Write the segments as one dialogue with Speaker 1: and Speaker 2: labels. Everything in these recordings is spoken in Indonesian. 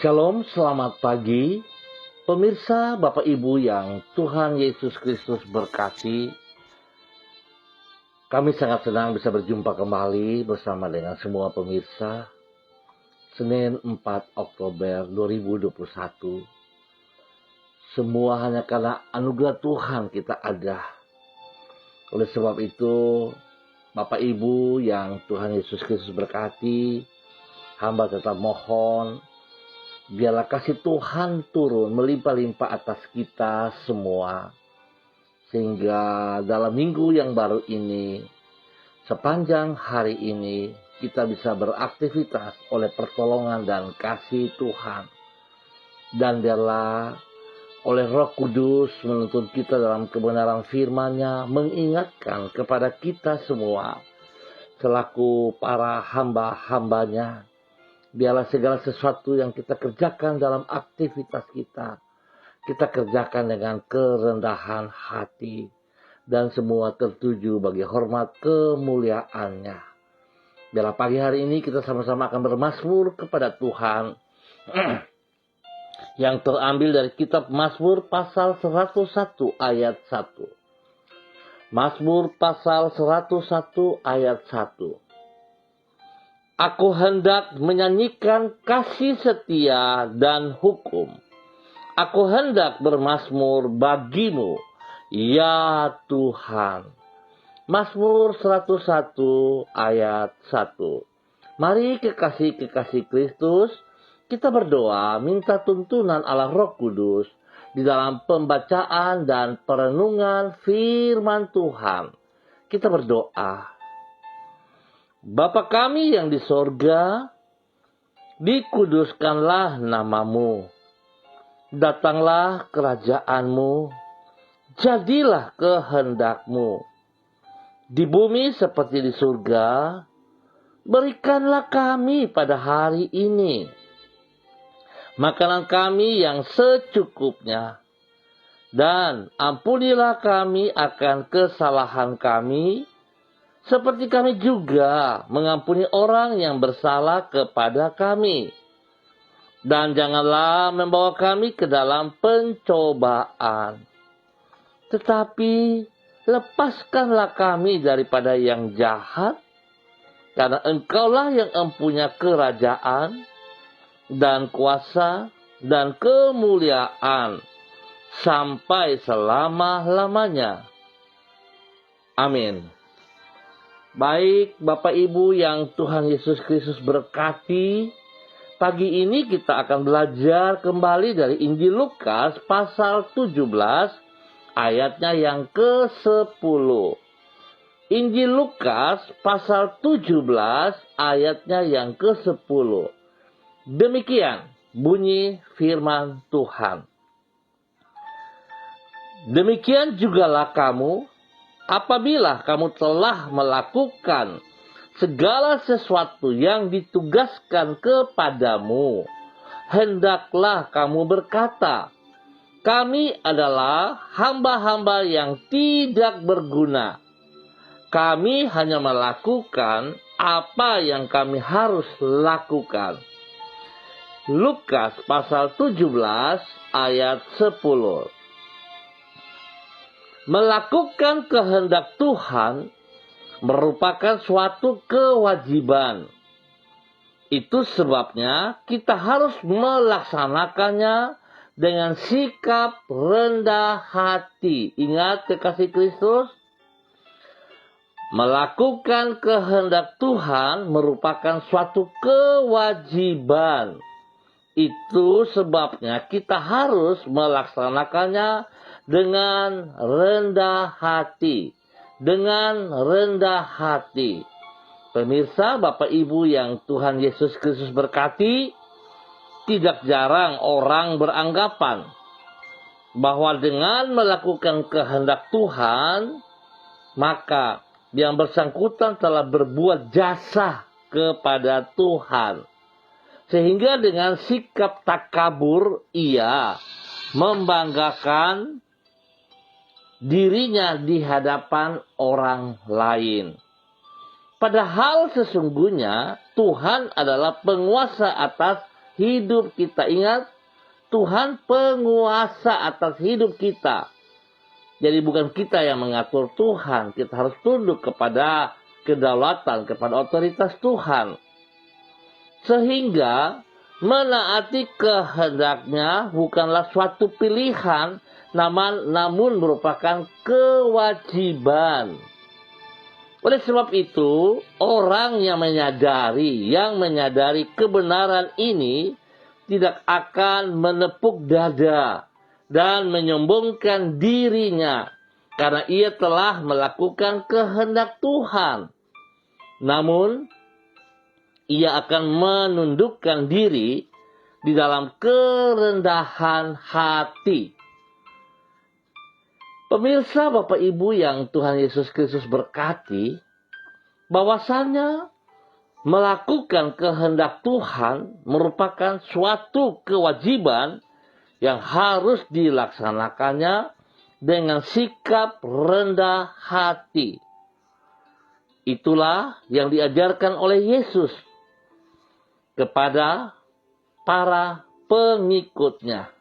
Speaker 1: Shalom, selamat pagi. Pemirsa, Bapak Ibu yang Tuhan Yesus Kristus berkati. Kami sangat senang bisa berjumpa kembali bersama dengan semua pemirsa. Senin 4 Oktober 2021. Semua hanya karena anugerah Tuhan kita ada. Oleh sebab itu, Bapak Ibu yang Tuhan Yesus Kristus berkati, hamba tetap mohon, biarlah kasih Tuhan turun melimpah-limpah atas kita semua. Sehingga dalam minggu yang baru ini, sepanjang hari ini, kita bisa beraktivitas oleh pertolongan dan kasih Tuhan. Dan biarlah oleh Roh Kudus menuntun kita dalam kebenaran firman-Nya, mengingatkan kepada kita semua, selaku para hamba-hambanya, biarlah segala sesuatu yang kita kerjakan dalam aktivitas kita kerjakan dengan kerendahan hati. Dan semua tertuju bagi hormat kemuliaan-Nya. Biarlah pagi hari ini kita sama-sama akan bermazmur kepada Tuhan. Yang terambil dari kitab Mazmur pasal 101 ayat 1. Mazmur pasal 101 ayat 1. Aku hendak menyanyikan kasih setia dan hukum. Aku hendak bermazmur bagimu, ya Tuhan. Mazmur 101 ayat 1. Mari kekasih-kekasih Kristus, kita berdoa minta tuntunan Allah Roh Kudus di dalam pembacaan dan perenungan firman Tuhan. Kita berdoa. Bapa kami yang di sorga, dikuduskanlah namamu. Datanglah kerajaanmu, jadilah kehendakmu. Di bumi seperti di surga, berikanlah kami pada hari ini makanan kami yang secukupnya. Dan ampunilah kami akan kesalahan kami, seperti kami juga mengampuni orang yang bersalah kepada kami. Dan janganlah membawa kami ke dalam pencobaan, tetapi lepaskanlah kami daripada yang jahat, karena Engkaulah yang empunya kerajaan dan kuasa dan kemuliaan sampai selama-lamanya. Amin. Baik Bapak Ibu yang Tuhan Yesus Kristus berkati, pagi ini kita akan belajar kembali dari Injil Lukas pasal 17 ayatnya yang ke-10. Injil Lukas pasal 17 ayatnya yang ke-10. Demikian bunyi firman Tuhan. Demikian jugalah kamu, apabila kamu telah melakukan segala sesuatu yang ditugaskan kepadamu, hendaklah kamu berkata, kami adalah hamba-hamba yang tidak berguna. Kami hanya melakukan apa yang kami harus lakukan. Lukas pasal 17 ayat 10. Melakukan kehendak Tuhan merupakan suatu kewajiban. Itu sebabnya kita harus melaksanakannya dengan sikap rendah hati. Ingat kekasih Kristus, melakukan kehendak Tuhan merupakan suatu kewajiban. Itu sebabnya kita harus melaksanakannya dengan rendah hati. Dengan rendah hati. Pemirsa, Bapak Ibu yang Tuhan Yesus Kristus berkati, tidak jarang orang beranggapan bahwa dengan melakukan kehendak Tuhan, maka yang bersangkutan telah berbuat jasa kepada Tuhan. Sehingga dengan sikap takabur ia membanggakan dirinya di hadapan orang lain. Padahal sesungguhnya Tuhan adalah penguasa atas hidup kita. Ingat, Tuhan penguasa atas hidup kita. Jadi bukan kita yang mengatur Tuhan. Kita harus tunduk kepada kedaulatan, kepada otoritas Tuhan. Sehingga menaati kehendaknya bukanlah suatu pilihan, namun merupakan kewajiban. Oleh sebab itu, orang yang menyadari kebenaran ini tidak akan menepuk dada dan menyombongkan dirinya karena ia telah melakukan kehendak Tuhan. Namun, ia akan menundukkan diri di dalam kerendahan hati. Pemirsa, Bapak Ibu yang Tuhan Yesus Kristus berkati, bahwasannya melakukan kehendak Tuhan merupakan suatu kewajiban yang harus dilaksanakannya dengan sikap rendah hati. Itulah yang diajarkan oleh Yesus kepada para pengikutnya.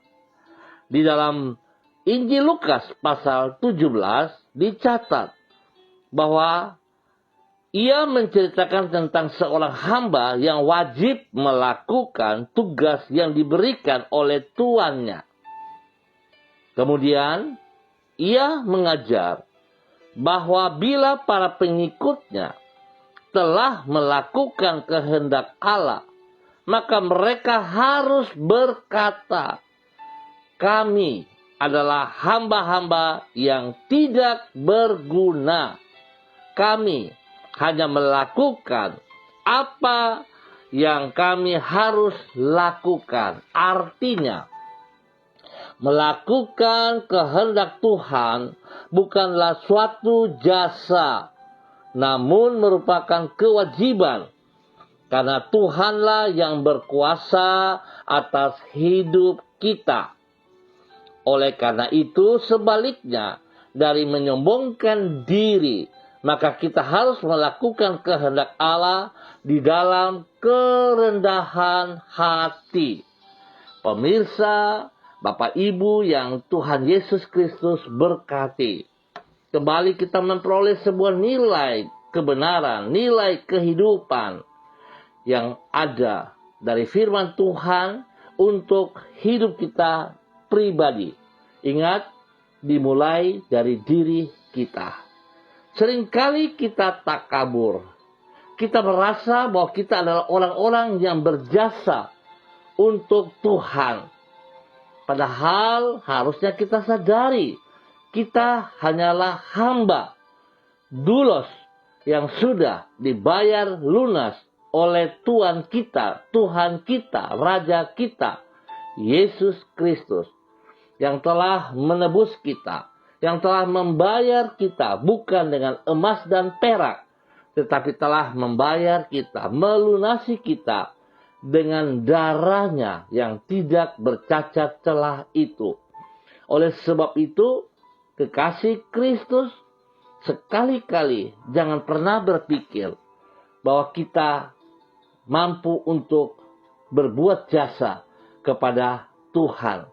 Speaker 1: Di dalam Injil Lukas pasal 17 dicatat bahwa ia menceritakan tentang seorang hamba yang wajib melakukan tugas yang diberikan oleh tuannya. Kemudian ia mengajar bahwa bila para pengikutnya telah melakukan kehendak Allah, maka mereka harus berkata, "Kami adalah hamba-hamba yang tidak berguna. Kami hanya melakukan apa yang kami harus lakukan." Artinya, melakukan kehendak Tuhan bukanlah suatu jasa, namun merupakan kewajiban. Karena Tuhanlah yang berkuasa atas hidup kita. Oleh karena itu, sebaliknya dari menyombongkan diri, maka kita harus melakukan kehendak Allah di dalam kerendahan hati. Pemirsa, Bapak Ibu yang Tuhan Yesus Kristus berkati, kembali kita memperoleh sebuah nilai kebenaran, nilai kehidupan yang ada dari firman Tuhan untuk hidup kita pribadi. Ingat, dimulai dari diri kita. Seringkali kita takabur. Kita merasa bahwa kita adalah orang-orang yang berjasa untuk Tuhan. Padahal harusnya kita sadari, kita hanyalah hamba, doulos yang sudah dibayar lunas oleh Tuhan kita, Raja kita, Yesus Kristus, yang telah menebus kita, yang telah membayar kita bukan dengan emas dan perak, tetapi telah membayar kita, melunasi kita dengan darahnya yang tidak bercacat celah itu. Oleh sebab itu, kekasih Kristus, sekali-kali jangan pernah berpikir bahwa kita mampu untuk berbuat jasa kepada Tuhan.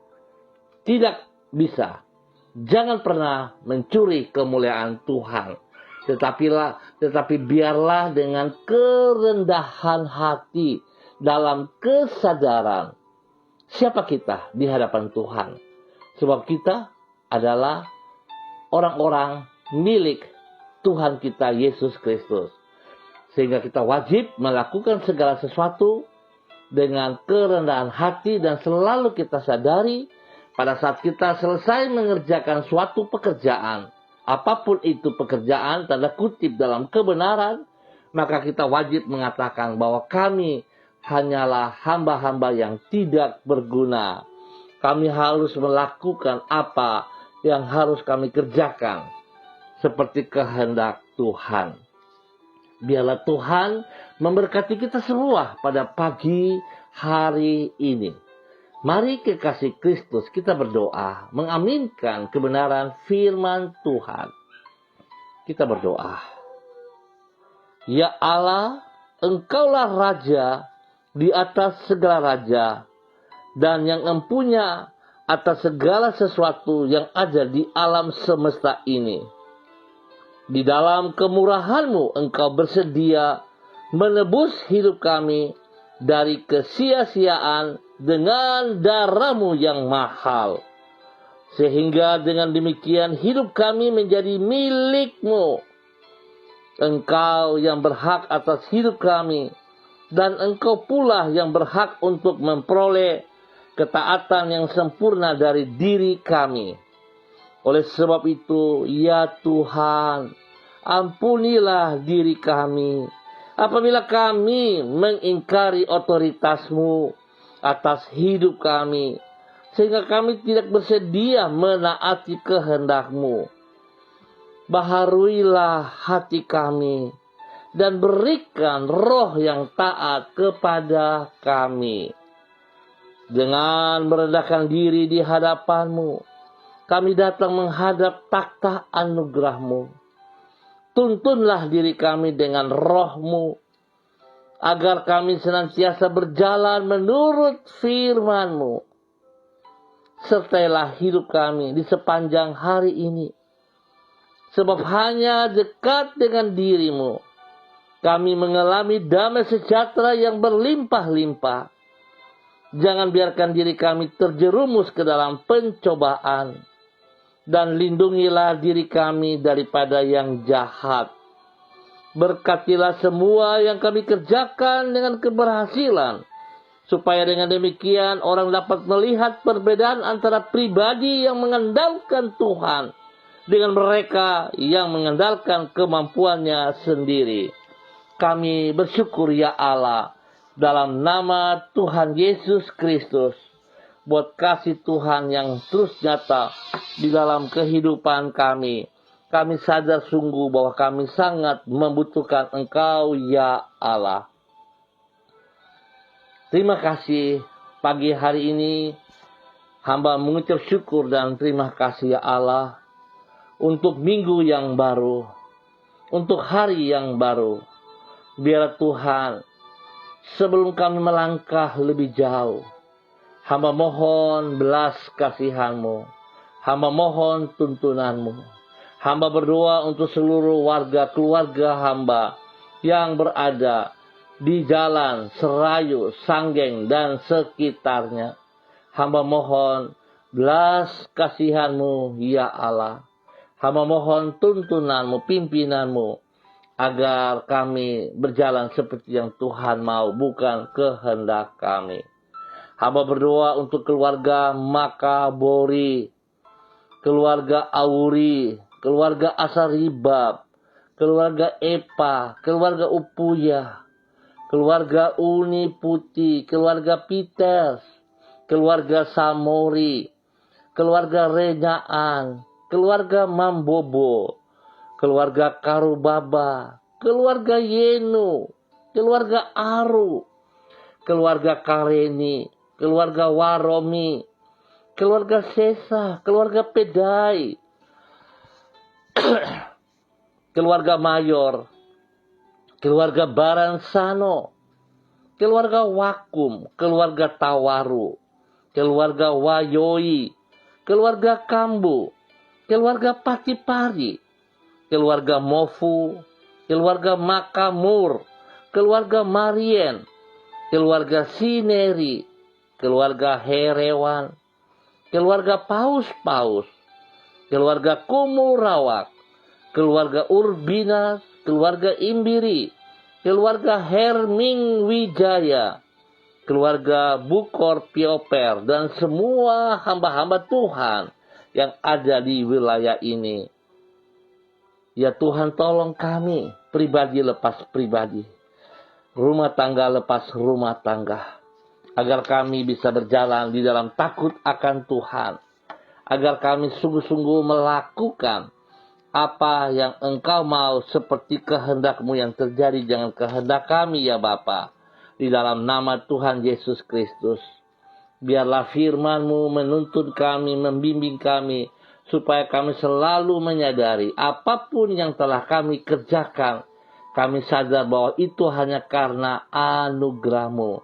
Speaker 1: Tidak bisa. Jangan pernah mencuri kemuliaan Tuhan. Tetapi biarlah dengan kerendahan hati dalam kesadaran siapa kita di hadapan Tuhan. Sebab kita adalah orang-orang milik Tuhan kita Yesus Kristus. Sehingga kita wajib melakukan segala sesuatu dengan kerendahan hati dan selalu kita sadari pada saat kita selesai mengerjakan suatu pekerjaan, apapun itu pekerjaan tanda kutip dalam kebenaran, maka kita wajib mengatakan bahwa kami hanyalah hamba-hamba yang tidak berguna. Kami harus melakukan apa yang harus kami kerjakan seperti kehendak Tuhan. Biarlah Tuhan memberkati kita semua pada pagi hari ini. Mari kekasih Kristus kita berdoa, mengaminkan kebenaran firman Tuhan. Kita berdoa. Ya Allah, Engkaulah Raja di atas segala raja, dan yang empunya atas segala sesuatu yang ada di alam semesta ini. Di dalam kemurahan-Mu Engkau bersedia menebus hidup kami dari kesia-siaan dengan darah-Mu yang mahal. Sehingga dengan demikian hidup kami menjadi milik-Mu. Engkau yang berhak atas hidup kami, dan Engkau pula yang berhak untuk memperoleh ketaatan yang sempurna dari diri kami. Oleh sebab itu, ya Tuhan, ampunilah diri kami apabila kami mengingkari otoritas-Mu atas hidup kami, sehingga kami tidak bersedia menaati kehendak-Mu. Baharuilah hati kami dan berikan roh yang taat kepada kami. Dengan merendahkan diri di hadapan-Mu, kami datang menghadap takhta anugerah-Mu. Tuntunlah diri kami dengan roh-Mu, agar kami senantiasa berjalan menurut firman-Mu. Sertailah hidup kami di sepanjang hari ini, sebab hanya dekat dengan diri-Mu kami mengalami damai sejahtera yang berlimpah-limpah. Jangan biarkan diri kami terjerumus ke dalam pencobaan, dan lindungilah diri kami daripada yang jahat. Berkatilah semua yang kami kerjakan dengan keberhasilan, supaya dengan demikian orang dapat melihat perbedaan antara pribadi yang mengandalkan Tuhan dengan mereka yang mengandalkan kemampuannya sendiri. Kami bersyukur ya Allah, dalam nama Tuhan Yesus Kristus, buat kasih Tuhan yang terus nyata di dalam kehidupan kami. Kami sadar sungguh bahwa kami sangat membutuhkan Engkau ya Allah. Terima kasih pagi hari ini hamba mengucap syukur dan terima kasih ya Allah untuk minggu yang baru, untuk hari yang baru. Biar Tuhan, sebelum kami melangkah lebih jauh, hamba mohon belas kasihan-Mu, hamba mohon tuntunan-Mu. Hamba berdoa untuk seluruh warga keluarga hamba yang berada di jalan Serayu, Sanggeng, dan sekitarnya. Hamba mohon belas kasihan-Mu ya Allah. Hamba mohon tuntunan-Mu, pimpinan-Mu, agar kami berjalan seperti yang Tuhan mau, bukan kehendak kami. Hamba berdoa untuk keluarga Makabori, keluarga Auri, keluarga Asaribab, keluarga Epa, keluarga Upuya, keluarga Uni Putih, keluarga Peters, keluarga Samori, keluarga Renyaan, keluarga Mambobo, keluarga Karubaba, keluarga Yenu, keluarga Aru, keluarga Kareni, keluarga Waromi, keluarga Sesa, keluarga Pedai, keluarga Mayor, keluarga Baransano, keluarga Wakum, keluarga Tawaru, keluarga Wayoi, keluarga Kambu, keluarga Patipari, keluarga Mofu, keluarga Makamur, keluarga Marien, keluarga Sineri, keluarga Herewan, keluarga Paus-Paus, keluarga Kumurawak, keluarga Urbinas, keluarga Imbiri, keluarga Herming Wijaya, keluarga Bukor Pioper, dan semua hamba-hamba Tuhan yang ada di wilayah ini. Ya Tuhan, tolong kami, pribadi lepas pribadi, rumah tangga lepas rumah tangga, agar kami bisa berjalan di dalam takut akan Tuhan, agar kami sungguh-sungguh melakukan apa yang Engkau mau seperti kehendak-Mu yang terjadi, jangan kehendak kami ya Bapa. Di dalam nama Tuhan Yesus Kristus, biarlah firman-Mu menuntun kami, membimbing kami, supaya kami selalu menyadari apapun yang telah kami kerjakan, kami sadar bahwa itu hanya karena anugerah-Mu.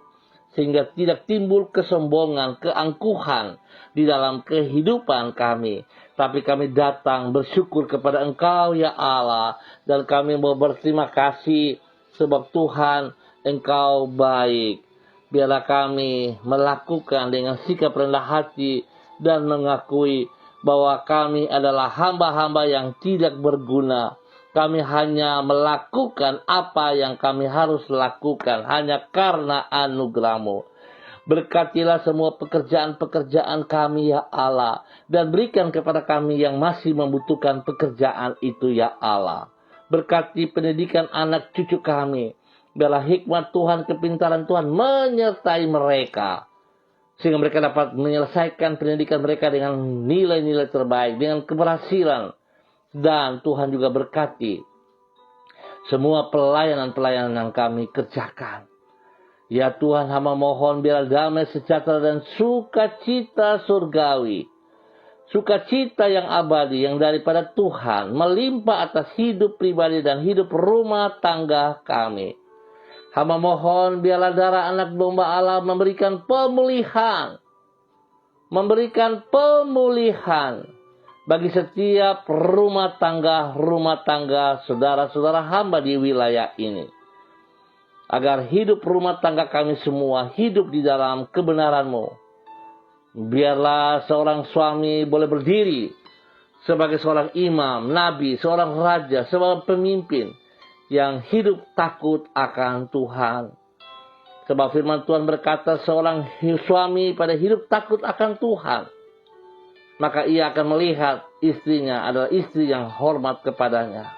Speaker 1: sehingga tidak timbul kesombongan, keangkuhan di dalam kehidupan kami. Tapi kami datang bersyukur kepada Engkau ya Allah, dan kami mau berterima kasih sebab Tuhan Engkau baik. Biarlah kami melakukan dengan sikap rendah hati dan mengakui bahwa kami adalah hamba-hamba yang tidak berguna. Kami hanya melakukan apa yang kami harus lakukan hanya karena anugerah-Mu. Berkatilah semua pekerjaan-pekerjaan kami ya Allah, dan berikan kepada kami yang masih membutuhkan pekerjaan itu ya Allah. Berkati pendidikan anak cucu kami. Biarlah hikmat Tuhan, kepintaran Tuhan menyertai mereka, sehingga mereka dapat menyelesaikan pendidikan mereka dengan nilai-nilai terbaik, dengan keberhasilan. Dan Tuhan juga berkati semua pelayanan-pelayanan yang kami kerjakan. Ya Tuhan, hamba mohon biar damai sejahtera dan sukacita surgawi, sukacita yang abadi yang daripada Tuhan melimpah atas hidup pribadi dan hidup rumah tangga kami. Hamba mohon biarlah darah anak domba Allah memberikan pemulihan bagi setiap rumah tangga saudara-saudara hamba di wilayah ini. Agar hidup rumah tangga kami semua hidup di dalam kebenaran-Mu. Biarlah seorang suami boleh berdiri sebagai seorang imam, nabi, seorang raja, seorang pemimpin yang hidup takut akan Tuhan. Sebab firman Tuhan berkata seorang suami pada hidup takut akan Tuhan, maka ia akan melihat istrinya adalah istri yang hormat kepadanya,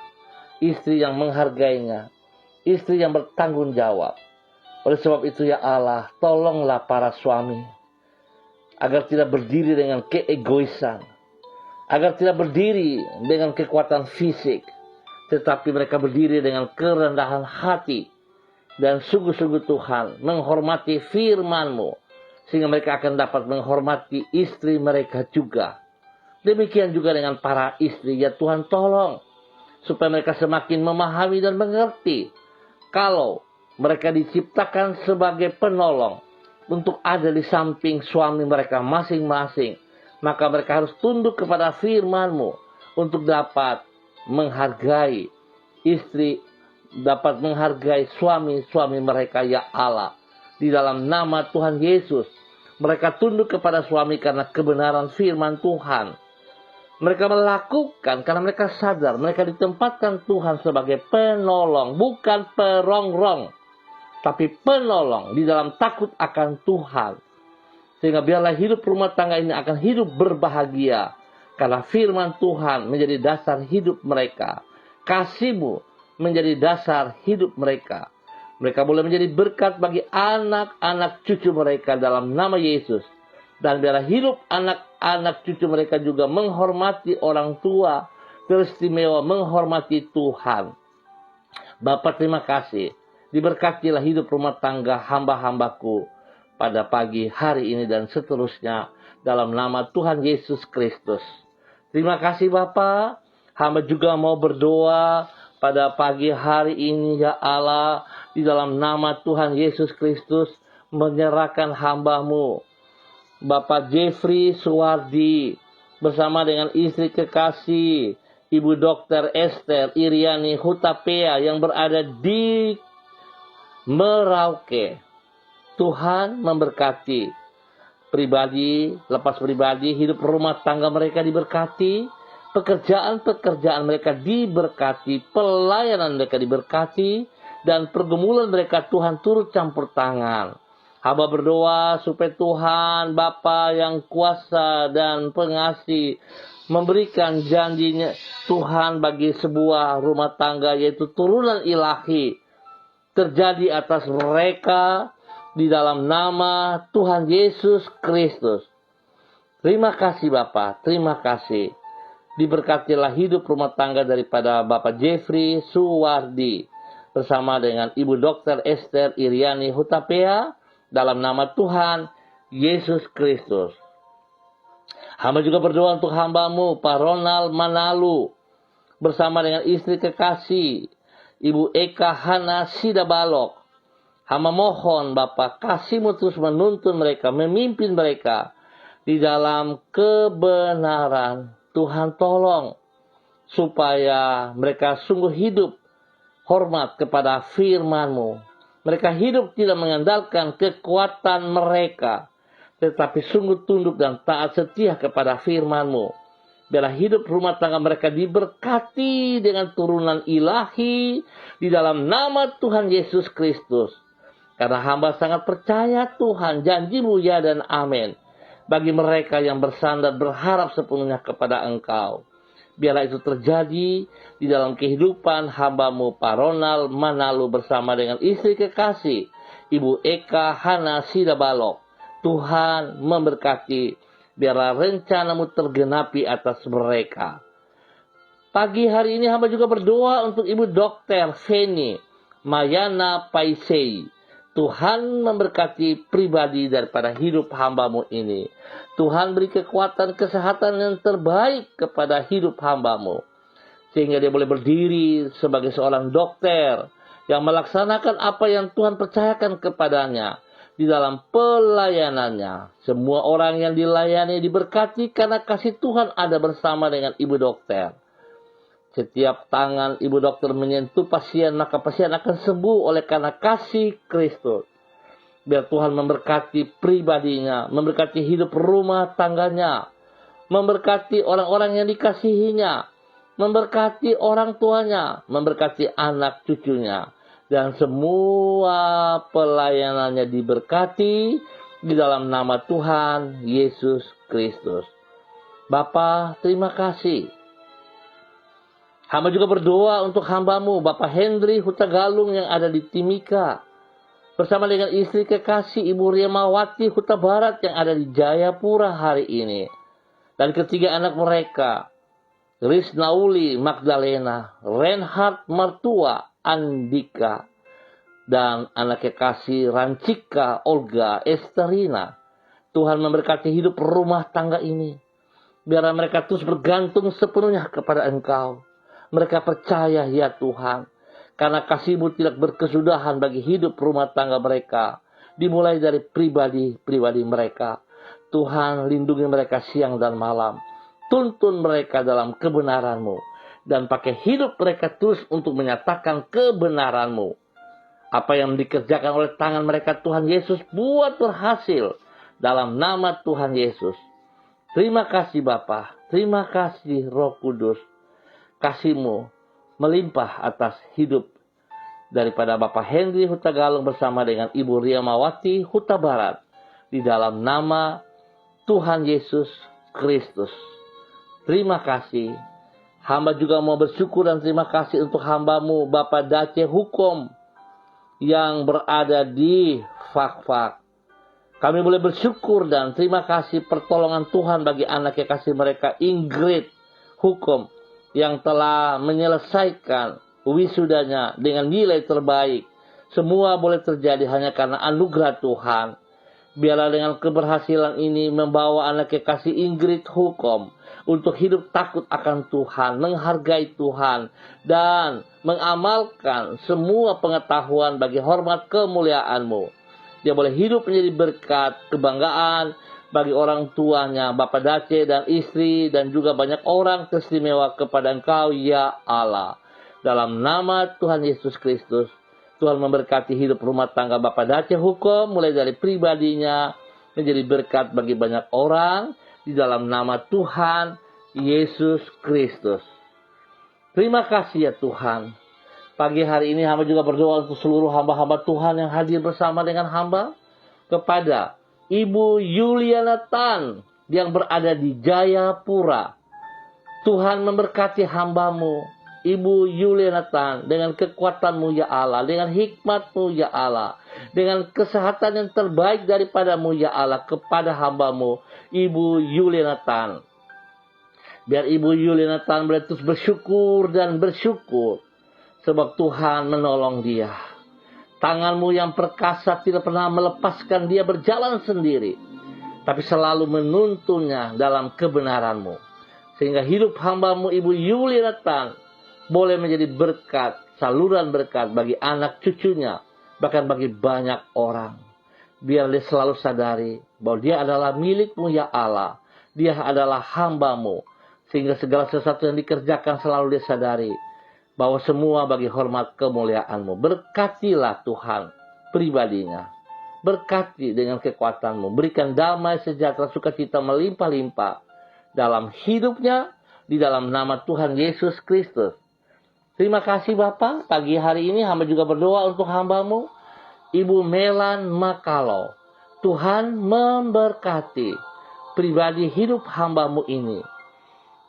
Speaker 1: istri yang menghargainya, istri yang bertanggung jawab. Oleh sebab itu ya Allah, tolonglah para suami agar tidak berdiri dengan keegoisan, agar tidak berdiri dengan kekuatan fisik, tetapi mereka berdiri dengan kerendahan hati dan sungguh-sungguh Tuhan menghormati firman-Mu, sehingga mereka akan dapat menghormati istri mereka juga. Demikian juga dengan para istri. Ya Tuhan, tolong supaya mereka semakin memahami dan mengerti kalau mereka diciptakan sebagai penolong untuk ada di samping suami mereka masing-masing, maka mereka harus tunduk kepada firman-Mu untuk dapat menghargai istri, dapat menghargai suami-suami mereka ya Allah. Di dalam nama Tuhan Yesus, mereka tunduk kepada suami karena kebenaran firman Tuhan. Mereka melakukan karena mereka sadar mereka ditempatkan Tuhan sebagai penolong, bukan perongrong, tapi penolong di dalam takut akan Tuhan. Sehingga biarlah hidup rumah tangga ini akan hidup berbahagia karena firman Tuhan menjadi dasar hidup mereka. Kasih-Mu menjadi dasar hidup mereka. Mereka boleh menjadi berkat bagi anak-anak cucu mereka dalam nama Yesus. Dan biarlah hidup anak-anak cucu mereka juga menghormati orang tua, teristimewa menghormati Tuhan. Bapa, terima kasih. Diberkatilah hidup rumah tangga hamba-hambaku pada pagi hari ini dan seterusnya dalam nama Tuhan Yesus Kristus. Terima kasih Bapa. Hamba juga mau berdoa pada pagi hari ini ya Allah, di dalam nama Tuhan Yesus Kristus menyerahkan hamba-Mu Bapak Jeffrey Suwardi bersama dengan istri kekasih Ibu Dr. Esther Iriani Hutapea yang berada di Merauke. Tuhan memberkati pribadi, lepas pribadi, hidup rumah tangga mereka diberkati, pekerjaan-pekerjaan mereka diberkati, pelayanan mereka diberkati, dan pergumulan mereka Tuhan turut campur tangan. Hamba berdoa supaya Tuhan Bapa yang kuasa dan pengasih memberikan janjinya Tuhan bagi sebuah rumah tangga, yaitu turunan ilahi terjadi atas mereka di dalam nama Tuhan Yesus Kristus. Terima kasih Bapa, terima kasih. Diberkatilah hidup rumah tangga daripada Bapak Jeffrey Suwardi bersama dengan Ibu Dr. Esther Iriani Hutapea dalam nama Tuhan Yesus Kristus. Hamba juga berdoa untuk hamba-Mu Pak Ronald Manalu bersama dengan istri kekasih Ibu Eka Hana Sidabalok. Hamba mohon Bapa, kasih-Mu terus menuntun mereka, memimpin mereka di dalam kebenaran. Tuhan tolong supaya mereka sungguh hidup hormat kepada firman-Mu. Mereka hidup tidak mengandalkan kekuatan mereka, tetapi sungguh tunduk dan taat setia kepada firman-Mu. Biarlah hidup rumah tangga mereka diberkati dengan turunan ilahi di dalam nama Tuhan Yesus Kristus. Karena hamba sangat percaya Tuhan, janji-Mu ya dan amin. Bagi mereka yang bersandar berharap sepenuhnya kepada Engkau. Biarlah itu terjadi di dalam kehidupan hamba-Mu Pak Ronald Manalu bersama dengan istri kekasih Ibu Eka Hana Sidabalok. Tuhan memberkati, biarlah rencana-Mu tergenapi atas mereka. Pagi hari ini hamba juga berdoa untuk Ibu Dokter Feni Mayana Paisei. Tuhan memberkati pribadi daripada hidup hamba-Mu ini. Tuhan beri kekuatan kesehatan yang terbaik kepada hidup hamba-Mu. Sehingga dia boleh berdiri sebagai seorang dokter yang melaksanakan apa yang Tuhan percayakan kepadanya di dalam pelayanannya. Semua orang yang dilayani diberkati karena kasih Tuhan ada bersama dengan Ibu Dokter. Setiap tangan Ibu Dokter menyentuh pasien, maka pasien akan sembuh oleh karena kasih Kristus. Biar Tuhan memberkati pribadinya, memberkati hidup rumah tangganya, memberkati orang-orang yang dikasihinya, memberkati orang tuanya, memberkati anak cucunya. Dan semua pelayanannya diberkati di dalam nama Tuhan Yesus Kristus. Bapa, terima kasih. Hamba juga berdoa untuk hamba-Mu, Bapak Hendri Hutagalung yang ada di Timika. Bersama dengan istri kekasih Ibu Riamawati Huta Barat yang ada di Jayapura hari ini. Dan ketiga anak mereka, Risnauli Magdalena, Reinhard Mertua Andika, dan anak kekasih Rancika Olga Esterina. Tuhan memberkati hidup rumah tangga ini. Biar mereka terus bergantung sepenuhnya kepada Engkau. Mereka percaya ya Tuhan, karena kasih-Mu tidak berkesudahan bagi hidup rumah tangga mereka, dimulai dari pribadi-pribadi mereka. Tuhan lindungi mereka siang dan malam, tuntun mereka dalam kebenaran-Mu, dan pakai hidup mereka terus untuk menyatakan kebenaran-Mu. Apa yang dikerjakan oleh tangan mereka Tuhan Yesus buat berhasil dalam nama Tuhan Yesus. Terima kasih Bapa, terima kasih Roh Kudus. Kasih-Mu melimpah atas hidup daripada Bapak Hendri Hutagalung bersama dengan Ibu Riamawati Huta Barat. Di dalam nama Tuhan Yesus Kristus. Terima kasih. Hamba juga mau bersyukur dan terima kasih untuk hamba-Mu Bapak Dace Hukum yang berada di Fak-Fak. Kami boleh bersyukur dan terima kasih pertolongan Tuhan bagi anak kekasih mereka Ingrid Hukum yang telah menyelesaikan wisudanya dengan nilai terbaik. Semua boleh terjadi hanya karena anugerah Tuhan. Biarlah dengan keberhasilan ini membawa anak kekasih Ingrid Hukum untuk hidup takut akan Tuhan, menghargai Tuhan, dan mengamalkan semua pengetahuan bagi hormat kemuliaan-Mu. Dia boleh hidup menjadi berkat, kebanggaan bagi orang tuanya, Bapak Dace dan istri, dan juga banyak orang teristimewa kepada Engkau, ya Allah. Dalam nama Tuhan Yesus Kristus, Tuhan memberkati hidup rumah tangga Bapak Dace Hukum, mulai dari pribadinya, menjadi berkat bagi banyak orang, di dalam nama Tuhan Yesus Kristus. Terima kasih ya Tuhan. Pagi hari ini hamba juga berdoa untuk seluruh hamba-hamba Tuhan yang hadir bersama dengan hamba, kepada Ibu Yuliana Tan yang berada di Jayapura. Tuhan memberkati hamba-Mu, Ibu Yuliana Tan, dengan kekuatan-Mu ya Allah, dengan hikmat-Mu ya Allah, dengan kesehatan yang terbaik daripada-Mu ya Allah kepada hamba-Mu, Ibu Yuliana Tan. Biar Ibu Yuliana Tan boleh terus bersyukur dan bersyukur, sebab Tuhan menolong dia. Tangan-Mu yang perkasa tidak pernah melepaskan dia berjalan sendiri, tapi selalu menuntunnya dalam kebenaran-Mu. Sehingga hidup hamba-Mu Ibu Yuliana Tan boleh menjadi berkat, saluran berkat bagi anak cucunya, bahkan bagi banyak orang. Biar dia selalu sadari bahwa dia adalah milik-Mu ya Allah. Dia adalah hamba-Mu. Sehingga segala sesuatu yang dikerjakan selalu dia sadari bahwa semua bagi hormat kemuliaan-Mu. Berkatilah Tuhan pribadinya. Berkati dengan kekuatan-Mu. Berikan damai, sejahtera, sukacita melimpah-limpah dalam hidupnya, di dalam nama Tuhan Yesus Kristus. Terima kasih Bapa. Pagi hari ini hamba juga berdoa untuk hamba-Mu, Ibu Melan Makalo. Tuhan memberkati pribadi hidup hamba-Mu ini.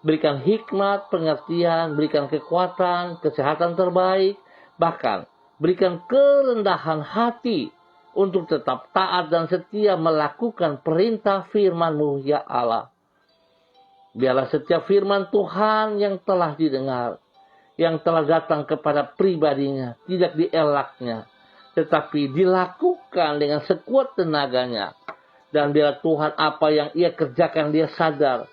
Speaker 1: Berikan hikmat, pengertian, berikan kekuatan, kesehatan terbaik, bahkan berikan kerendahan hati untuk tetap taat dan setia melakukan perintah firman-Mu ya Allah. Biarlah setiap firman Tuhan yang telah didengar, yang telah datang kepada pribadinya, tidak dielaknya, tetapi dilakukan dengan sekuat tenaganya. Dan biarlah Tuhan apa yang ia kerjakan dia sadar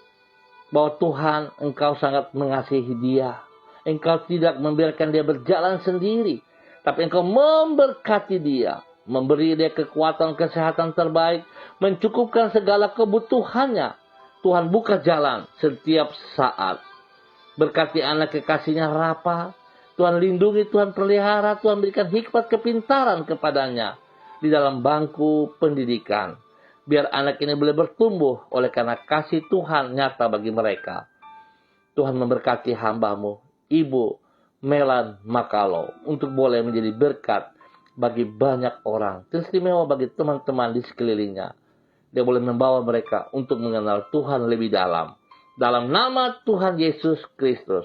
Speaker 1: bahwa Tuhan Engkau sangat mengasihi dia. Engkau tidak membiarkan dia berjalan sendiri, tapi Engkau memberkati dia, memberi dia kekuatan, kesehatan terbaik, mencukupkan segala kebutuhannya. Tuhan buka jalan setiap saat. Berkati anak kekasihnya Rafa. Tuhan lindungi, Tuhan pelihara, Tuhan berikan hikmat kepintaran kepadanya di dalam bangku pendidikan. Biar anak ini boleh bertumbuh oleh karena kasih Tuhan nyata bagi mereka. Tuhan memberkati hamba-Mu, Ibu Melan Makalo, untuk boleh menjadi berkat bagi banyak orang. Istimewa bagi teman-teman di sekelilingnya. Dia boleh membawa mereka untuk mengenal Tuhan lebih dalam. Dalam nama Tuhan Yesus Kristus.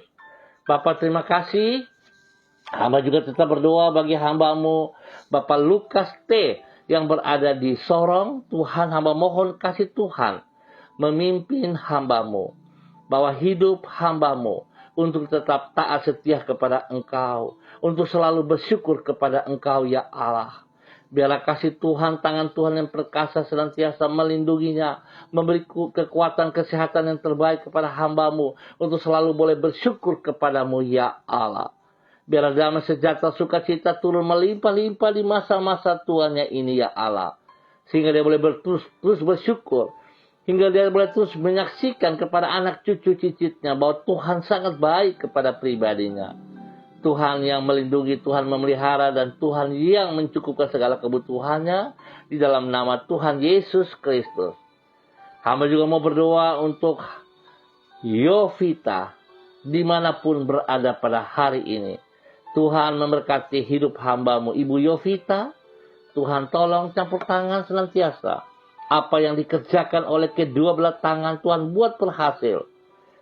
Speaker 1: Bapak terima kasih. Hamba juga tetap berdoa bagi hamba-Mu, Bapak Lukas T. yang berada di Sorong. Tuhan, hamba mohon kasih Tuhan memimpin hamba-Mu. Bahwa hidup hamba-Mu untuk tetap taat setia kepada Engkau. Untuk selalu bersyukur kepada Engkau ya Allah. Biarlah kasih Tuhan, tangan Tuhan yang perkasa senantiasa melindunginya. Memberi kekuatan kesehatan yang terbaik kepada hamba-Mu. Untuk selalu boleh bersyukur kepada-Mu ya Allah. Biarlah damai sejahtera sukacita turun melimpah-limpah di masa-masa tuanya ini ya Allah. Sehingga dia boleh terus bersyukur. Hingga dia boleh terus menyaksikan kepada anak cucu cicitnya bahwa Tuhan sangat baik kepada pribadinya. Tuhan yang melindungi, Tuhan memelihara, dan Tuhan yang mencukupkan segala kebutuhannya di dalam nama Tuhan Yesus Kristus. Hamba juga mau berdoa untuk Yovita dimanapun berada pada hari ini. Tuhan memberkati hidup hamba-Mu, Ibu Yovita. Tuhan tolong campur tangan senantiasa. Apa yang dikerjakan oleh kedua belah tangan Tuhan buat berhasil.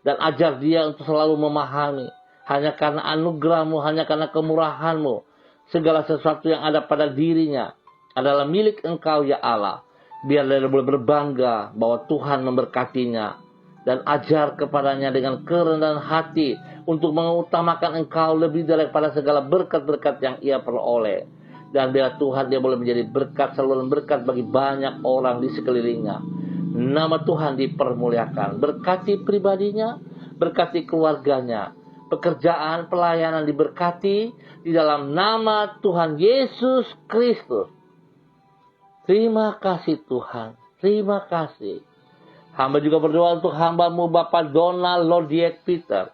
Speaker 1: Dan ajar dia untuk selalu memahami. Hanya karena anugerah-Mu, hanya karena kemurahan-Mu. Segala sesuatu yang ada pada dirinya adalah milik Engkau ya Allah. Biar dia boleh berbangga bahwa Tuhan memberkatinya. Dan ajar kepadanya dengan kerendahan hati untuk mengutamakan Engkau lebih daripada segala berkat-berkat yang ia peroleh. Dan biar Tuhan dia boleh menjadi berkat, saluran berkat bagi banyak orang di sekelilingnya. Nama Tuhan dipermuliakan. Berkati pribadinya, berkati keluarganya. Pekerjaan, pelayanan diberkati di dalam nama Tuhan Yesus Kristus. Terima kasih Tuhan. Terima kasih. Hamba juga berdoa untuk hamba-Mu Bapak Donald Lodiek Peter.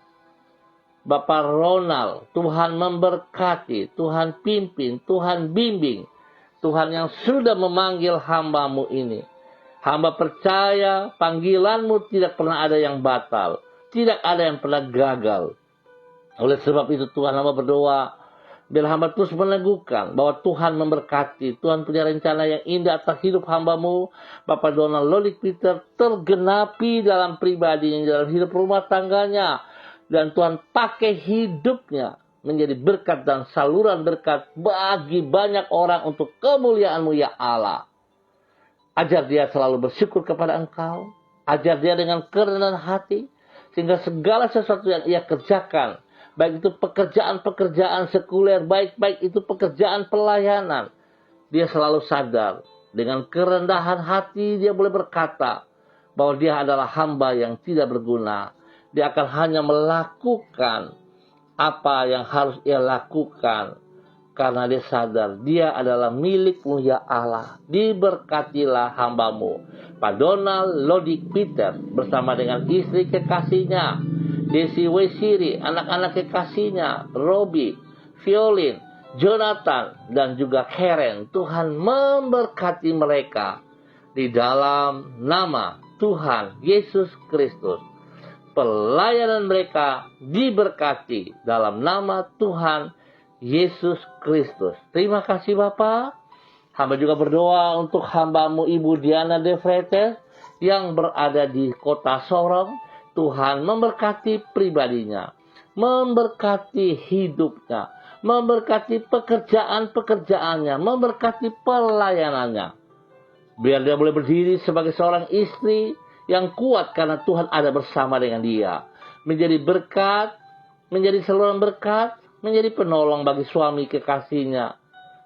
Speaker 1: Bapak Ronald, Tuhan memberkati, Tuhan pimpin, Tuhan bimbing. Tuhan yang sudah memanggil hamba-Mu ini. Hamba percaya panggilan-Mu tidak pernah ada yang batal. Tidak ada yang pernah gagal. Oleh sebab itu Tuhan hamba berdoa. Biar hamba terus meneguhkan bahwa Tuhan memberkati. Tuhan punya rencana yang indah atas hidup hamba-Mu. Bapak Donald Lodiek Peter tergenapi dalam pribadinya, dalam hidup rumah tangganya. Dan Tuhan pakai hidupnya menjadi berkat dan saluran berkat bagi banyak orang untuk kemuliaan-Mu ya Allah. Ajar dia selalu bersyukur kepada Engkau. Ajar dia dengan kerendahan hati. Sehingga segala sesuatu yang ia kerjakan, baik itu pekerjaan-pekerjaan sekuler, baik itu pekerjaan pelayanan, dia selalu sadar. Dengan kerendahan hati dia boleh berkata bahwa dia adalah hamba yang tidak berguna. Dia akan hanya melakukan apa yang harus ia lakukan karena dia sadar dia adalah milik-Mu ya Allah. Diberkatilah hamba-Mu, Pak Donald Lodik Peter bersama dengan istri kekasihnya, Desi Wesiri, anak-anak kekasihnya, Robi, Violin, Jonathan, dan juga Karen. Tuhan memberkati mereka di dalam nama Tuhan Yesus Kristus. Pelayanan mereka diberkati dalam nama Tuhan Yesus Kristus. Terima kasih Bapa. Hamba juga berdoa untuk hamba-Mu Ibu Diana De Vretes yang berada di kota Sorong. Tuhan memberkati pribadinya, memberkati hidupnya, memberkati pekerjaan-pekerjaannya, memberkati pelayanannya. Biar dia boleh berdiri sebagai seorang istri yang kuat karena Tuhan ada bersama dengan dia. Menjadi berkat, menjadi saluran berkat, menjadi penolong bagi suami kekasihnya,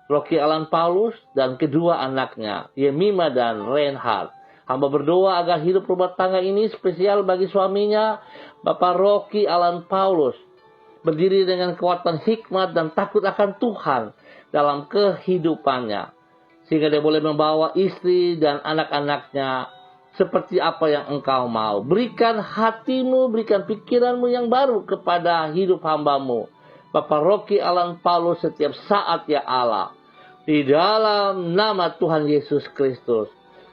Speaker 1: Rocky Alan Paulus, dan kedua anaknya, Yemima dan Reinhard. Hamba berdoa agar hidup rumah tangga ini spesial bagi suaminya, Bapak Rocky Alan Paulus, berdiri dengan kekuatan hikmat dan takut akan Tuhan dalam kehidupannya, sehingga dia boleh membawa istri dan anak-anaknya seperti apa yang Engkau mau. Berikan hatimu, berikan pikiranmu yang baru kepada hidup hamba-Mu, Bapak Rocky Alan Paulus, setiap saat ya Allah. Di dalam nama Tuhan Yesus Kristus.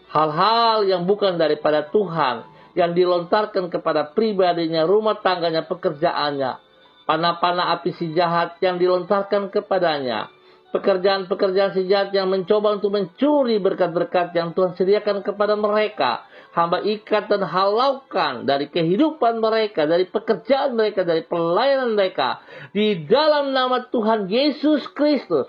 Speaker 1: Hal-hal yang bukan daripada Tuhan, yang dilontarkan kepada pribadinya, rumah tangganya, pekerjaannya, panah-panah api si jahat yang dilontarkan kepadanya, pekerjaan-pekerjaan si jahat yang mencoba untuk mencuri berkat-berkat yang Tuhan sediakan kepada mereka, hamba ikat dan halaukan dari kehidupan mereka, dari pekerjaan mereka, dari pelayanan mereka, di dalam nama Tuhan Yesus Kristus.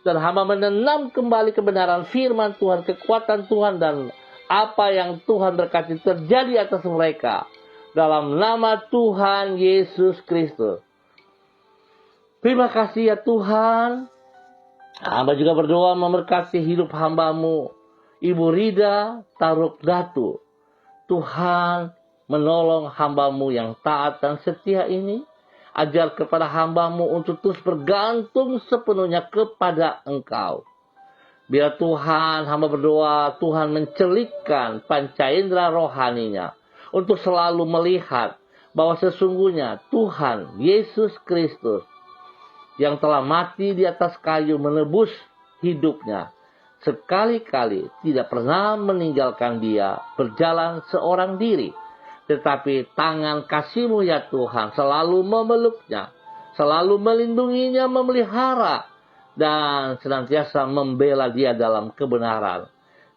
Speaker 1: Dan hamba menanam kembali kebenaran firman Tuhan, kekuatan Tuhan, dan apa yang Tuhan berkati terjadi atas mereka, dalam nama Tuhan Yesus Kristus. Terima kasih ya Tuhan. Hamba juga berdoa memberkati hidup hamba-Mu, Ibu Rida Taruk Datu. Tuhan menolong hamba-Mu yang taat dan setia ini. Ajar kepada hamba-Mu untuk terus bergantung sepenuhnya kepada Engkau. Biar Tuhan, hamba berdoa, Tuhan mencelikkan panca indera rohaninya untuk selalu melihat bahwa sesungguhnya Tuhan Yesus Kristus yang telah mati di atas kayu menebus hidupnya, sekali-kali tidak pernah meninggalkan dia berjalan seorang diri. Tetapi tangan kasih-Mu ya Tuhan selalu memeluknya, selalu melindunginya, memelihara, dan senantiasa membela dia dalam kebenaran.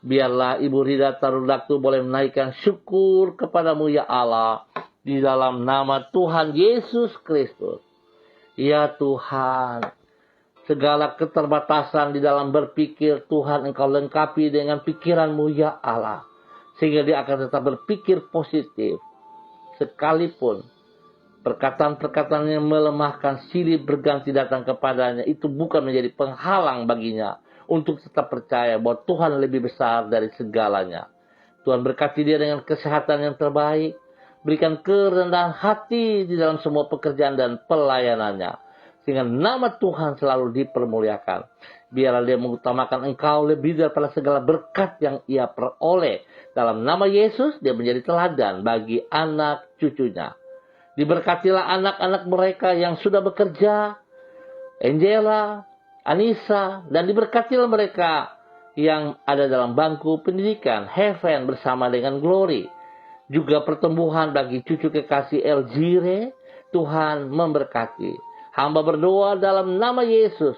Speaker 1: Biarlah Ibu Rida Taruk Datu boleh menaikkan syukur kepada-Mu ya Allah, di dalam nama Tuhan Yesus Kristus. Ya Tuhan, segala keterbatasan di dalam berpikir, Tuhan Engkau lengkapi dengan pikiran-Mu ya Allah, sehingga dia akan tetap berpikir positif. Sekalipun perkataan-perkataan yang melemahkan, silih berganti datang kepadanya, itu bukan menjadi penghalang baginya untuk tetap percaya bahwa Tuhan lebih besar dari segalanya. Tuhan berkati dia dengan kesehatan yang terbaik. Berikan kerendahan hati di dalam semua pekerjaan dan pelayanannya, sehingga nama Tuhan selalu dipermuliakan. Biarlah dia mengutamakan Engkau lebih daripada segala berkat yang ia peroleh. Dalam nama Yesus, dia menjadi teladan bagi anak cucunya. Diberkatilah anak-anak mereka yang sudah bekerja, Angela, Anissa, dan diberkatilah mereka yang ada dalam bangku pendidikan, Heaven bersama dengan Glory. Juga pertumbuhan bagi cucu kekasih Elgire, Tuhan memberkati. Hamba berdoa dalam nama Yesus,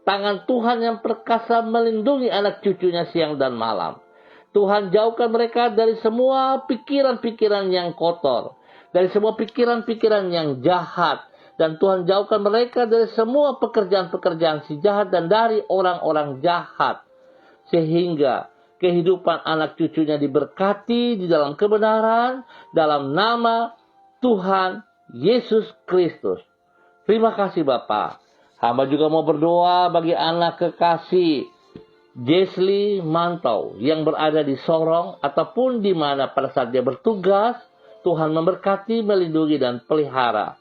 Speaker 1: tangan Tuhan yang perkasa melindungi anak cucunya siang dan malam. Tuhan jauhkan mereka dari semua pikiran-pikiran yang kotor, dari semua pikiran-pikiran yang jahat. Dan Tuhan jauhkan mereka dari semua pekerjaan-pekerjaan si jahat dan dari orang-orang jahat. Sehingga kehidupan anak cucunya diberkati di dalam kebenaran, dalam nama Tuhan Yesus Kristus. Terima kasih Bapak. Hamba juga mau berdoa bagi anak kekasih Jesli Mantau yang berada di Sorong ataupun di mana pada saat dia bertugas. Tuhan memberkati, melindungi, dan pelihara.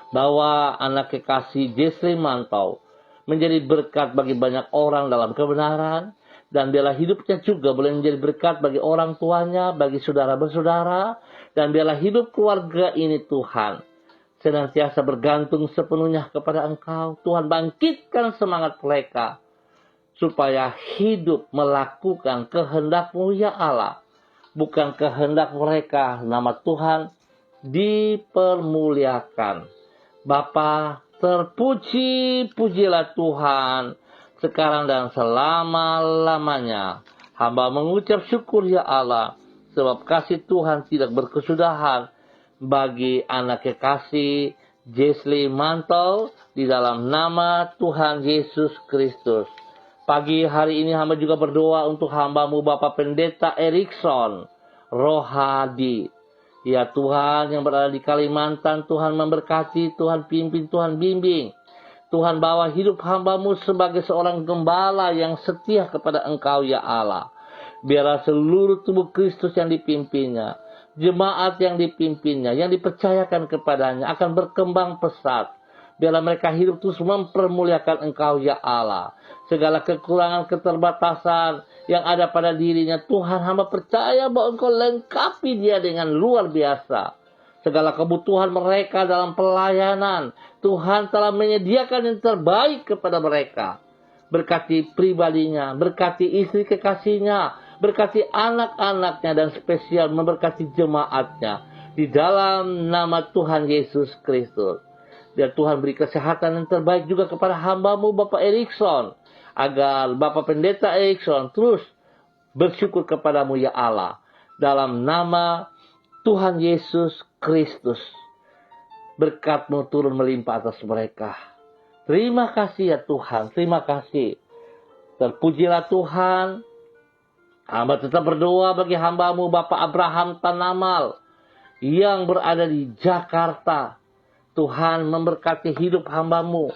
Speaker 1: Bahwa anak kekasih Jesli Mantau menjadi berkat bagi banyak orang dalam kebenaran. Dan biarlah hidupnya juga boleh menjadi berkat bagi orang tuanya, bagi saudara-bersaudara. Dan biarlah hidup keluarga ini Tuhan senantiasa bergantung sepenuhnya kepada Engkau. Tuhan, bangkitkan semangat mereka supaya hidup melakukan kehendak-Mu ya Allah. Bukan kehendak mereka, nama Tuhan dipermuliakan. Bapa, terpuji-pujilah Tuhan sekarang dan selama-lamanya. Hamba mengucap syukur ya Allah, sebab kasih Tuhan tidak berkesudahan bagi anak kekasih Jesli Mantel di dalam nama Tuhan Yesus Kristus. Pagi hari ini hamba juga berdoa untuk hamba-Mu Bapak Pendeta Erikson Rohadi. Ya Tuhan yang berada di Kalimantan, Tuhan memberkati, Tuhan pimpin, Tuhan bimbing. Tuhan bawa hidup hamba-Mu sebagai seorang gembala yang setia kepada Engkau ya Allah. Biarlah seluruh tubuh Kristus yang dipimpinnya, jemaat yang dipimpinnya, yang dipercayakan kepadanya akan berkembang pesat. Biarlah mereka hidup terus mempermuliakan Engkau ya Allah. Segala kekurangan, keterbatasan yang ada pada dirinya, Tuhan hamba percaya bahwa Engkau lengkapi dia dengan luar biasa. Segala kebutuhan mereka dalam pelayanan, Tuhan telah menyediakan yang terbaik kepada mereka. Berkati pribadinya, berkati istri kekasihnya, berkati anak-anaknya, dan spesial memberkati jemaatnya. Di dalam nama Tuhan Yesus Kristus. Biar Tuhan beri kesehatan yang terbaik juga kepada hamba-Mu Bapak Erikson. Agar Bapak Pendeta Erikson terus bersyukur kepada-Mu ya Allah. Dalam nama Tuhan Yesus Kristus. Berkat-Mu turun melimpah atas mereka. Terima kasih ya Tuhan. Terima kasih. Terpujilah Tuhan. Hamba tetap berdoa bagi hamba-Mu Bapak Abraham Tanamal yang berada di Jakarta. Tuhan memberkati hidup hamba-Mu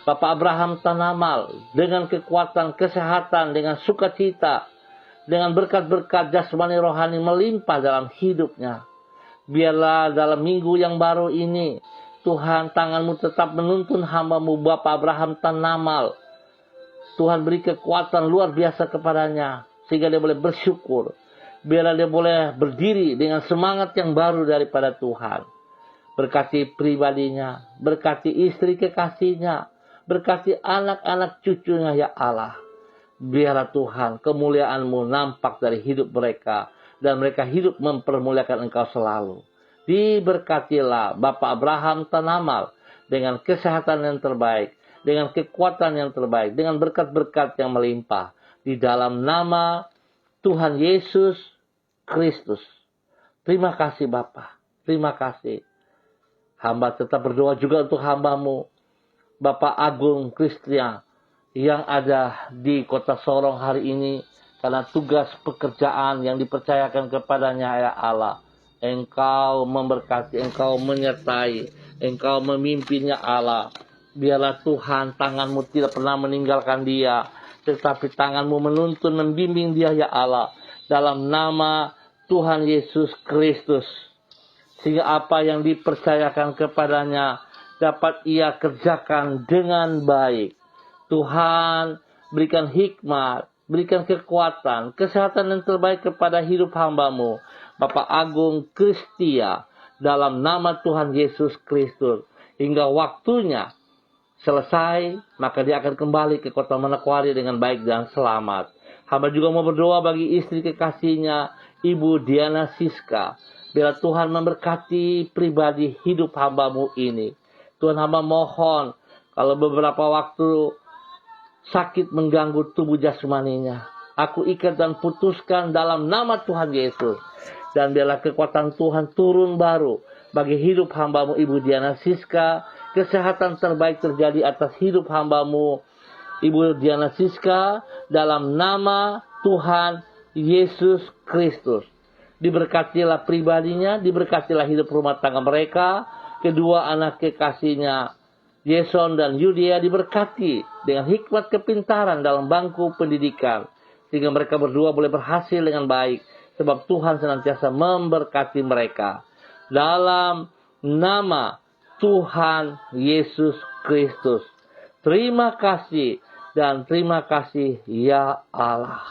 Speaker 1: Bapak Abraham Tanamal dengan kekuatan, kesehatan, dengan sukacita, dengan berkat-berkat jasmani rohani melimpah dalam hidupnya. Biarlah dalam minggu yang baru ini, Tuhan tangan-Mu tetap menuntun hamba-Mu Bapak Abraham Tanamal. Tuhan beri kekuatan luar biasa kepadanya, sehingga dia boleh bersyukur. Biarlah dia boleh berdiri dengan semangat yang baru daripada Tuhan. Berkati pribadinya, berkati istri kekasihnya, berkati anak-anak cucunya ya Allah. Biarlah Tuhan kemuliaan-Mu nampak dari hidup mereka, dan mereka hidup mempermuliakan Engkau selalu. Diberkatilah Bapak Abraham Tanamal dengan kesehatan yang terbaik, dengan kekuatan yang terbaik, dengan berkat-berkat yang melimpah. Di dalam nama Tuhan Yesus Kristus. Terima kasih Bapak, terima kasih. Hamba tetap berdoa juga untuk hamba-Mu Bapak Agung Kristian yang ada di kota Sorong hari ini, karena tugas pekerjaan yang dipercayakan kepadanya ya Allah. Engkau memberkati, Engkau menyertai, Engkau memimpinnya Allah. Biarlah Tuhan tangan-Mu tidak pernah meninggalkan dia, tetapi tangan-Mu menuntun, membimbing dia ya Allah. Dalam nama Tuhan Yesus Kristus. Sehingga apa yang dipercayakan kepadanya dapat ia kerjakan dengan baik. Tuhan berikan hikmat, berikan kekuatan, kesehatan yang terbaik kepada hidup hamba-Mu Bapak Agung Kristia, dalam nama Tuhan Yesus Kristus. Hingga waktunya selesai, maka dia akan kembali ke kota Manokwari dengan baik dan selamat. Hamba juga mau berdoa bagi istri kekasihnya, Ibu Diana Siska. Biar Tuhan memberkati pribadi hidup hamba-Mu ini. Tuhan, hamba mohon, kalau beberapa waktu sakit mengganggu tubuh jasmaninya, aku ikat dan putuskan dalam nama Tuhan Yesus. Dan biarlah kekuatan Tuhan turun baru bagi hidup hamba-Mu Ibu Diana Siska. Kesehatan terbaik terjadi atas hidup hamba-Mu Ibu Diana Siska dalam nama Tuhan Yesus Kristus. Diberkatilah pribadinya, diberkatilah hidup rumah tangga mereka. Kedua anak kekasihnya, Yeson dan Yudia, diberkati dengan hikmat kepintaran dalam bangku pendidikan. Sehingga mereka berdua boleh berhasil dengan baik. Sebab Tuhan senantiasa memberkati mereka. Dalam nama Tuhan Yesus Kristus. Terima kasih dan terima kasih ya Allah.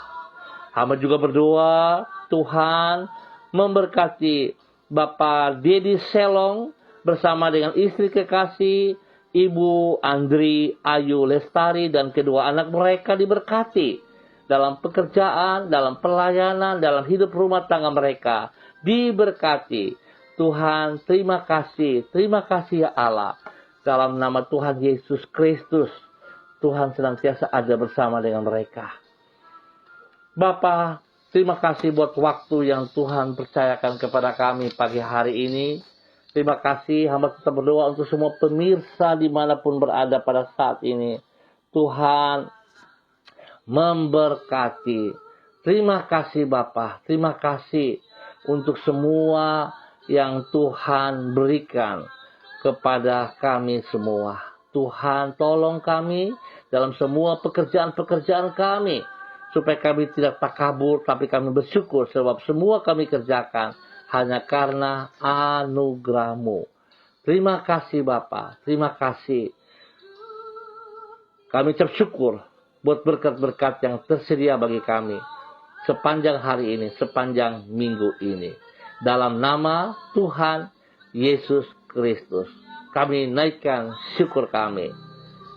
Speaker 1: Hamba juga berdoa Tuhan memberkati Bapak Dedi Selong bersama dengan istri kekasih Ibu Andri Ayu Lestari dan kedua anak mereka diberkati dalam pekerjaan, dalam pelayanan, dalam hidup rumah tangga mereka diberkati. Tuhan, terima kasih ya Allah. Dalam nama Tuhan Yesus Kristus, Tuhan senantiasa ada bersama dengan mereka. Bapa, terima kasih buat waktu yang Tuhan percayakan kepada kami pagi hari ini. Terima kasih, hamba tetap berdoa untuk semua pemirsa dimanapun berada pada saat ini. Tuhan memberkati. Terima kasih Bapa, terima kasih untuk semua yang Tuhan berikan kepada kami semua. Tuhan tolong kami dalam semua pekerjaan-pekerjaan kami, supaya kami tidak takabur, tapi kami bersyukur sebab semua kami kerjakan hanya karena anugerah-Mu. Terima kasih Bapa, terima kasih. Kami bersyukur buat berkat-berkat yang tersedia bagi kami sepanjang hari ini, sepanjang minggu ini. Dalam nama Tuhan Yesus Kristus, kami naikkan syukur kami.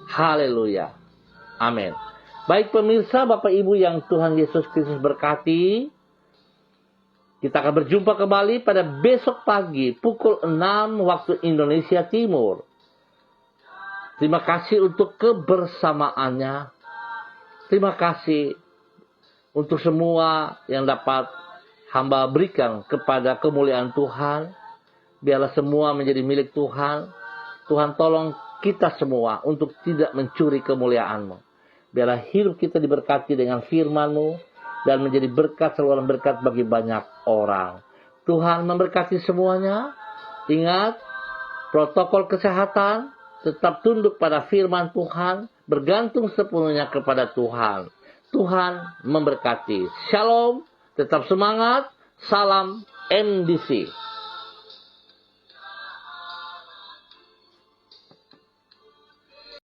Speaker 1: Haleluya. Amin. Baik pemirsa, Bapak Ibu yang Tuhan Yesus Kristus berkati, kita akan berjumpa kembali pada besok pagi pukul 6 waktu Indonesia Timur. Terima kasih untuk kebersamaannya. Terima kasih untuk semua yang dapat hamba berikan kepada kemuliaan Tuhan. Biarlah semua menjadi milik Tuhan. Tuhan tolong kita semua untuk tidak mencuri kemuliaan-Mu. Biarlah hidup kita diberkati dengan firman-Mu dan menjadi berkat, saluran berkat bagi banyak orang. Tuhan memberkati semuanya. Ingat, protokol kesehatan, tetap tunduk pada firman Tuhan, bergantung sepenuhnya kepada Tuhan. Tuhan memberkati. Shalom, tetap semangat. Salam MDC.